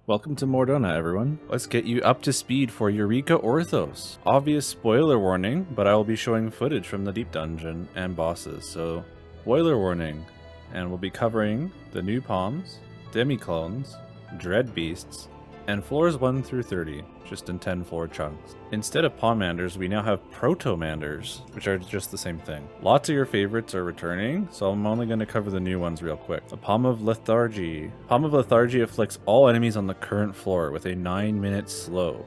Welcome to Mordona, everyone. Let's get you up to speed for Eureka Orthos. Obvious spoiler warning, but I will be showing footage from the deep dungeon and bosses, so spoiler warning. And we'll be covering the new palms, demi-clones, dread beasts, and floors 1 through 30, just in 10 floor chunks. Instead of palmanders, we now have protomanders, which are just the same thing. Lots of your favorites are returning, so I'm only going to cover the new ones real quick. The Palm of Lethargy. Palm of Lethargy afflicts all enemies on the current floor with a 9-minute slow.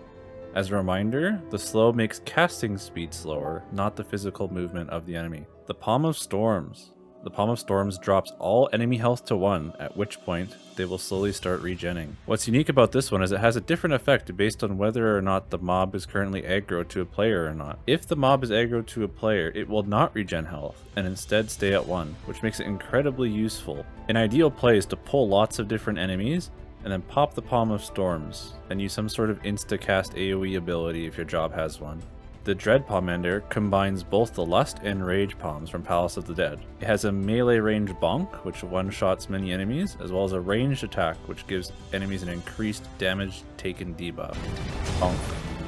As a reminder, the slow makes casting speed slower, not the physical movement of the enemy. The Palm of Storms. The Palm of Storms drops all enemy health to 1, at which point they will slowly start regenning. What's unique about this one is it has a different effect based on whether or not the mob is currently aggro to a player or not. If the mob is aggro to a player, it will not regen health, and instead stay at 1, which makes it incredibly useful. An ideal play is to pull lots of different enemies, and then pop the Palm of Storms, and use some sort of insta-cast AoE ability if your job has one. The Dread Palmander combines both the Lust and Rage Palms from Palace of the Dead. It has a melee range bonk, which one-shots many enemies, as well as a ranged attack, which gives enemies an increased damage taken debuff. Bonk.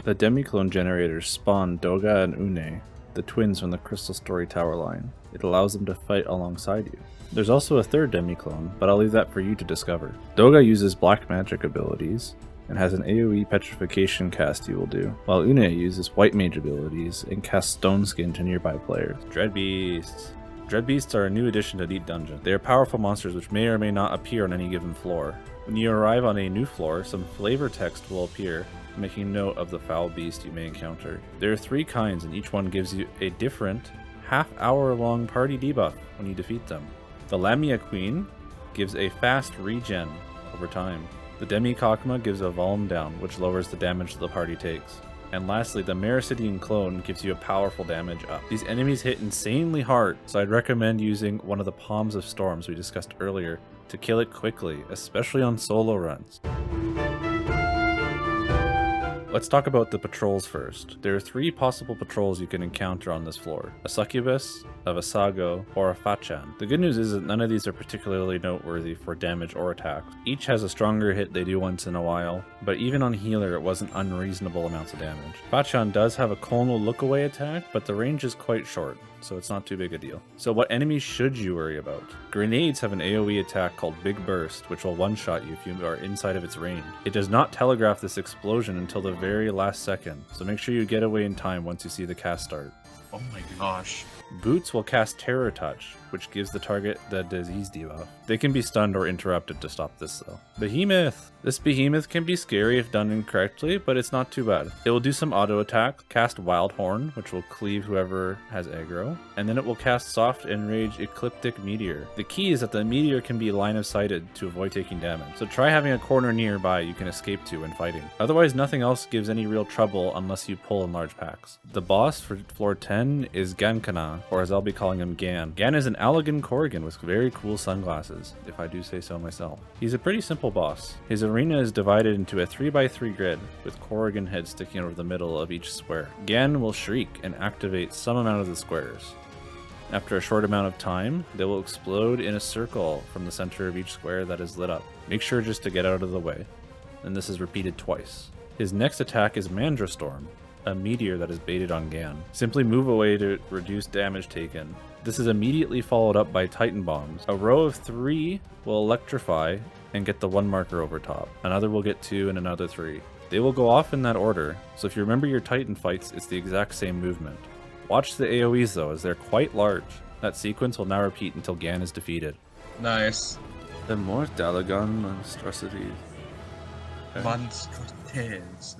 The Demi-Clone generators spawn Doga and Une, the twins from the Crystal Story Tower line. It allows them to fight alongside you. There's also a third Demi-Clone, but I'll leave that for you to discover. Doga uses black magic abilities, and has an AoE petrification cast you will do, while Une uses white mage abilities and casts Stone Skin to nearby players. Dread Beasts. Dread Beasts are a new addition to Deep Dungeon. They are powerful monsters which may or may not appear on any given floor. When you arrive on a new floor, some flavor text will appear, making note of the foul beast you may encounter. There are 3 kinds, and each one gives you a different half-hour-long party debuff when you defeat them. The Lamia Queen gives a fast regen over time. The Demi-Kakma gives a Vuln down, which lowers the damage the party takes. And lastly, the Mericidian Clone gives you a powerful damage up. These enemies hit insanely hard, so I'd recommend using one of the Palms of Storms we discussed earlier to kill it quickly, especially on solo runs. Let's talk about the patrols first. There are 3 possible patrols you can encounter on this floor: a Succubus, a Vasago, or a Fachan. The good news is that none of these are particularly noteworthy for damage or attack. Each has a stronger hit they do once in a while, but even on healer it wasn't unreasonable amounts of damage. Fachan does have a Conal look-away attack, but the range is quite short, so it's not too big a deal. So what enemies should you worry about? Grenades have an AoE attack called Big Burst, which will one-shot you if you are inside of its range. It does not telegraph this explosion until the very last second, so make sure you get away in time once you see the cast start. Oh my gosh. Boots will cast Terror Touch, which gives the target the disease debuff. They can be stunned or interrupted to stop this though. Behemoth! This behemoth can be scary if done incorrectly, but it's not too bad. It will do some auto attack, cast Wild Horn, which will cleave whoever has aggro, and then it will cast Soft Enrage Ecliptic Meteor. The key is that the meteor can be line of sighted to avoid taking damage, so try having a corner nearby you can escape to when fighting. Otherwise, nothing else gives any real trouble unless you pull in large packs. The boss for floor 10 is Gankana, or as I'll be calling him, Gan. Gan is an Allegan Corrigan with very cool sunglasses, if I do say so myself. He's a pretty simple boss. His arena is divided into a 3x3 grid, with Corrigan heads sticking over the middle of each square. Gan will shriek and activate some amount of the squares. After a short amount of time, they will explode in a circle from the center of each square that is lit up. Make sure just to get out of the way, and this is repeated twice. His next attack is Mandrastorm, a meteor that is baited on Gan. Simply move away to reduce damage taken. This is immediately followed up by Titan Bombs. A row of 3 will electrify and get the 1 marker over top. Another will get 2 and another 3. They will go off in that order, so if you remember your Titan fights, it's the exact same movement. Watch the AoEs though, as they're quite large. That sequence will now repeat until Gan is defeated. Nice. The more Dalagan monstrosities. Monstrosities.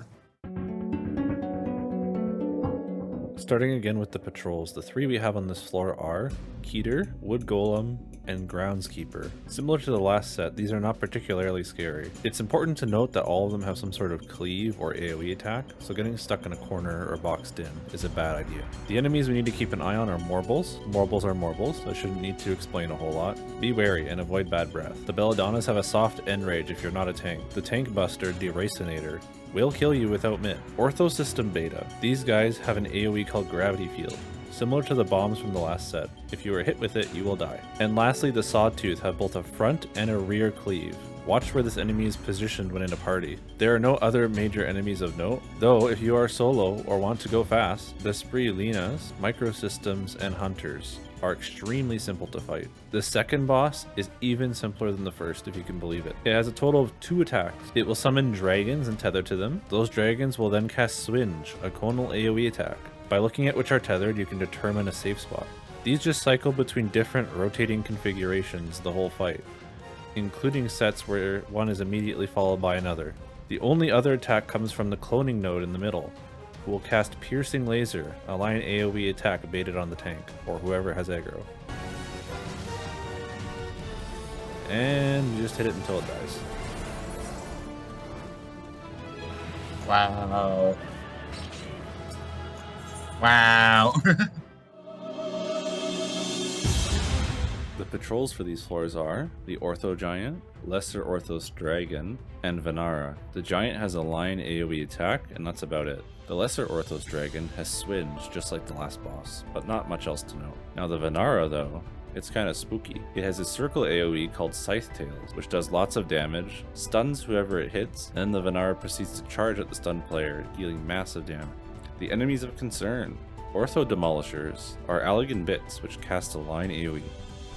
Starting again with the patrols, the 3 we have on this floor are Keter, Wood Golem, and Groundskeeper. Similar to the last set, these are not particularly scary. It's important to note that all of them have some sort of cleave or AoE attack, so getting stuck in a corner or boxed in is a bad idea. The enemies we need to keep an eye on are Morbles. Morbles are Morbles, so I shouldn't need to explain a whole lot. Be wary and avoid bad breath. The Belladonnas have a soft Enrage if you're not a tank. The Tank Buster, Deracinator, will kill you without mid. Orthos System Beta. These guys have an AoE called Gravity Field. similar to the bombs from the last set. If you are hit with it, you will die. And lastly, the Sawtooth have both a front and a rear cleave. Watch where this enemy is positioned when in a party. There are no other major enemies of note, though if you are solo or want to go fast, the Spreelinas, Microsystems, and Hunters are extremely simple to fight. The second boss is even simpler than the first, if you can believe it. It has a total of 2 attacks. It will summon dragons and tether to them. Those dragons will then cast Swinge, a conal AoE attack. By looking at which are tethered, you can determine a safe spot. These just cycle between different rotating configurations the whole fight, including sets where one is immediately followed by another. The only other attack comes from the cloning node in the middle, who will cast Piercing Laser, a line AoE attack baited on the tank, or whoever has aggro. And you just hit it until it dies. Wow. Wow. The patrols for these floors are the Ortho Giant, Lesser Orthos Dragon, and Venara. The Giant has a line AoE attack, and that's about it. The Lesser Orthos Dragon has Swinge, just like the last boss, but not much else to note. Now the Venara, though, it's kinda spooky. It has a circle AoE called Scythe Tails, which does lots of damage, stuns whoever it hits, and then the Venara proceeds to charge at the stunned player, dealing massive damage. The enemies of concern. Ortho Demolishers are Allegan Bits, which cast a line AoE,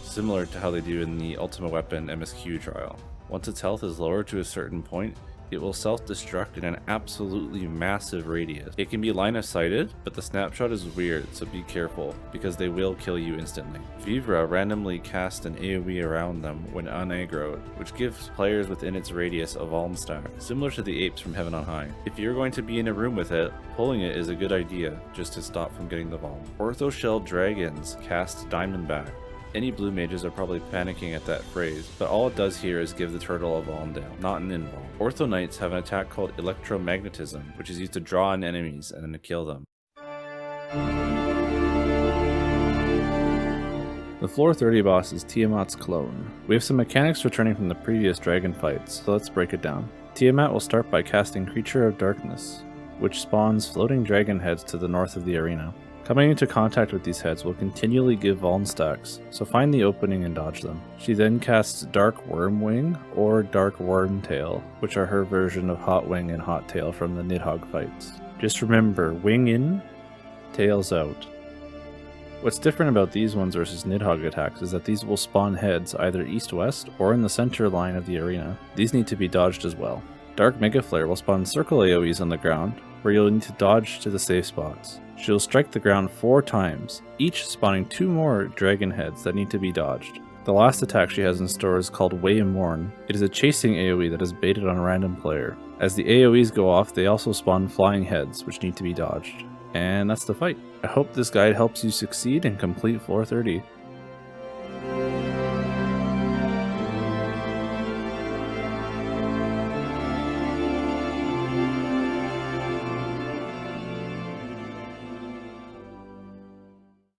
similar to how they do in the Ultima Weapon MSQ trial. Once its health is lowered to a certain point, it will self-destruct in an absolutely massive radius. It can be line of sighted, but the snapshot is weird, so be careful, because they will kill you instantly. Vivra randomly casts an AoE around them when unaggroed, which gives players within its radius a Vuln stack, similar to the apes from Heaven on High. If you're going to be in a room with it, pulling it is a good idea, just to stop from getting the Vuln. Ortho Shell Dragons cast Diamondback. Any blue mages are probably panicking at that phrase, but all it does here is give the turtle a Vuln down, not an invuln. Ortho Knights have an attack called Electromagnetism, which is used to draw in enemies and then to kill them. The floor 30 boss is Tiamat's clone. We have some mechanics returning from the previous dragon fights, so let's break it down. Tiamat will start by casting Creature of Darkness, which spawns floating dragon heads to the north of the arena. Coming into contact with these heads will continually give Vuln stacks, so find the opening and dodge them. She then casts Dark Wormwing or Dark Wormtail, which are her version of Hot Wing and Hot Tail from the Nidhogg fights. Just remember, wing in, tails out. What's different about these ones versus Nidhogg attacks is that these will spawn heads either east-west or in the center line of the arena. These need to be dodged as well. Dark Mega Flare will spawn circle AoEs on the ground, where you'll need to dodge to the safe spots. She'll strike the ground 4 times, each spawning 2 more dragon heads that need to be dodged. The last attack she has in store is called Way Morn. It is a chasing AoE that is baited on a random player. As the AoEs go off, they also spawn flying heads, which need to be dodged. And that's the fight. I hope this guide helps you succeed and complete floor 30.